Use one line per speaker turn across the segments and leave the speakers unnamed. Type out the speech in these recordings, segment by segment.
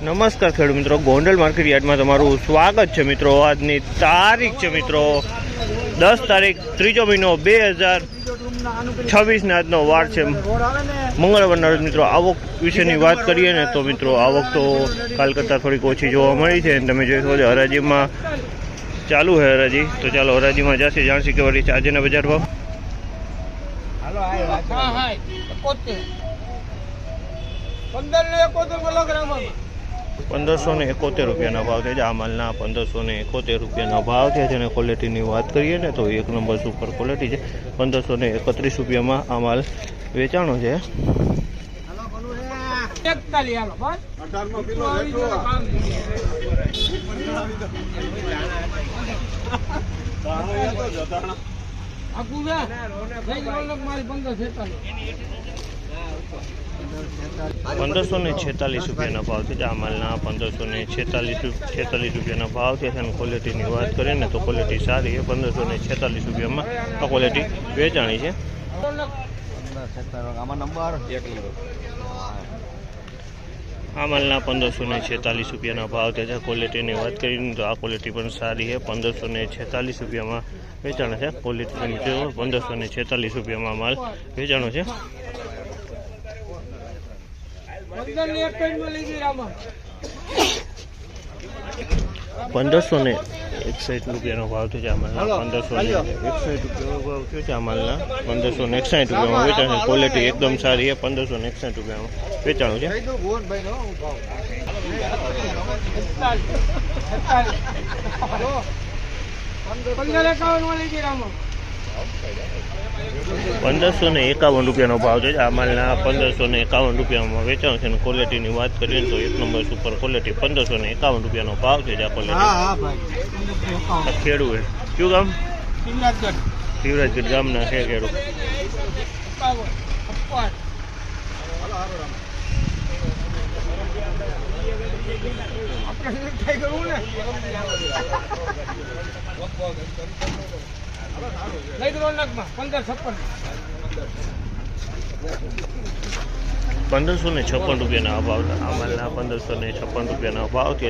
નમસ્કાર ખેડૂત મિત્રો, ગોંડલ માર્કેટ યાર્ડમાં તમારું સ્વાગત છે મિત્રો। આજની તારીખ છે મિત્રો 10 તારીખ 3 મહિનો 2026 ને આજનો વાર છે મંગળવારના રોજ મિત્રો। આવક વિશેની વાત કરીએ ને તો મિત્રો આવક તો કાલ કરતાં થોડીક ઓછી જોવા મળી છે। તમે જોઈ શકો છો હરાજીમાં ચાલુ છે હરાજી, તો ચાલો હરાજીમાં જશે જાણસી કે વળી આજના બજાર ભાવ। 1571 રૂપિયાના ભાવ છે। આ માલના 1571 રૂપિયાના ભાવ છે। જેને ક્વોલિટીની વાત કરીએ ને તો એક નંબર સુપર ક્વોલિટી છે। 1531 રૂપિયામાં આ માલ વેચાણો છે। ₹1546 રૂપિયાના ભાવ છે। આ માલના 1546 રૂપિયાના ભાવ છે। અને ક્વોલિટીની વાત કરીએ ને તો ક્વોલિટી સારી છે। 1546 રૂપિયામાં આ ક્વોલિટી વેચાણી છે। આ માલના 1546 રૂપિયાના ભાવ છે। ક્વોલિટીની વાત કરીએ તો આ ક્વોલિટી પણ સારી છે। 1546 રૂપિયામાં વેચાણ છે। ક્વોલિટી 1546 રૂપિયામાં માલ વેચાણો છે। 1561 રૂપિયાનો ભાવ છે। આ માલના 1561 રૂપિયાનો ભાવ છે। આ માલના 1561 રૂપિયામાં વેચાણ છે। ક્વોલિટી એકદમ સારી છે। 1561 રૂપિયામાં વેચાણું છે। 1551 રૂપિયાનો ભાવ છે। આ માલના 1551 રૂપિયામાં વેચાણ છે। અને ક્વોલિટીની વાત કરીએ તો એક નંબર સુપર ક્વોલિટી 1551 રૂપિયાનો ભાવ છે। આ ક્વોલિટી ખેડૂત કયું ગામ? શિવરાજગઢ ગામના છે ખેડૂત। ₹1556 રૂપિયાના ભાવ। આ માલના 1556 રૂપિયાના ભાવ છે।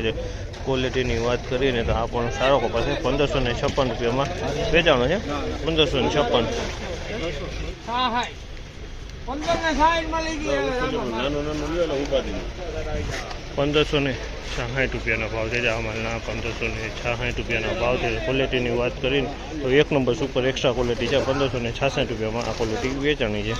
ક્વોલિટીની વાત કરીને તો આ પણ સારો કપાસ છે। 1556 રૂપિયામાં વેચાણો છે। 1556 1560 રૂપિયાના ભાવ છે। આ માલના 1560 રૂપિયાના ભાવ છે। ક્વોલિટીની વાત કરીને તો એક નંબર સુપર એક્સ્ટ્રા ક્વોલિટી છે। 1566 રૂપિયામાં આ ક્વોલિટી વેચાણી છે।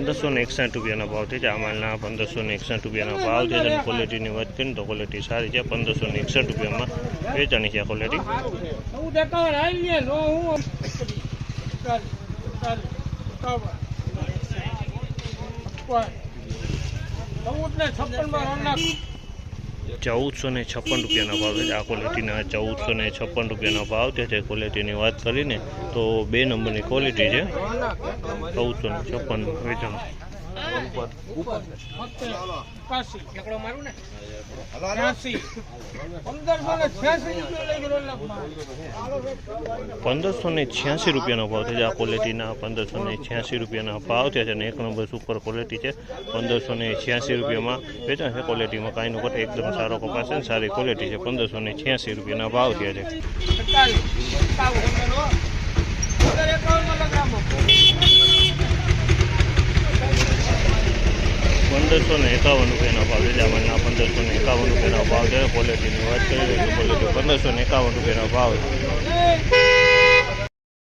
1561 રૂપિયાના ભાવ છે। આ માલના 1561 રૂપિયાના ભાવ છે। અને ક્વોલિટીની વાત કરીને તો ક્વોલિટી સારી છે। 1561 રૂપિયામાં વેચાણી છે આ ક્વોલિટી। 1456 રૂપિયાના ભાવ છે। આ ક્વોલિટીના 1456 રૂપિયાના ભાવ છે। ક્વોલિટીની વાત કરીને તો 2 નંબરની ક્વોલિટી છે। 1456 વેચાણ। 1586 રૂપિયાનો ભાવ છે। આ ક્વોલિટીના 1586 રૂપિયાના ભાવ છે। અને એક નંબર સુપર ક્વોલિટી છે। 1586 રૂપિયામાં વેચાણ છે। ક્વોલિટીમાં કાંઈ નું ઘટે એકદમ સારો કપાસ છે। સારી ક્વોલિટી છે। 1586 રૂપિયાના ભાવ છે। 1551 રૂપિયાનો ભાવ છે। આ માલના 1551 રૂપિયાનો ભાવ છે। ક્વોલિટીની વાત કરીએ તો ક્વોલિટી 1551 રૂપિયાનો ભાવ છે।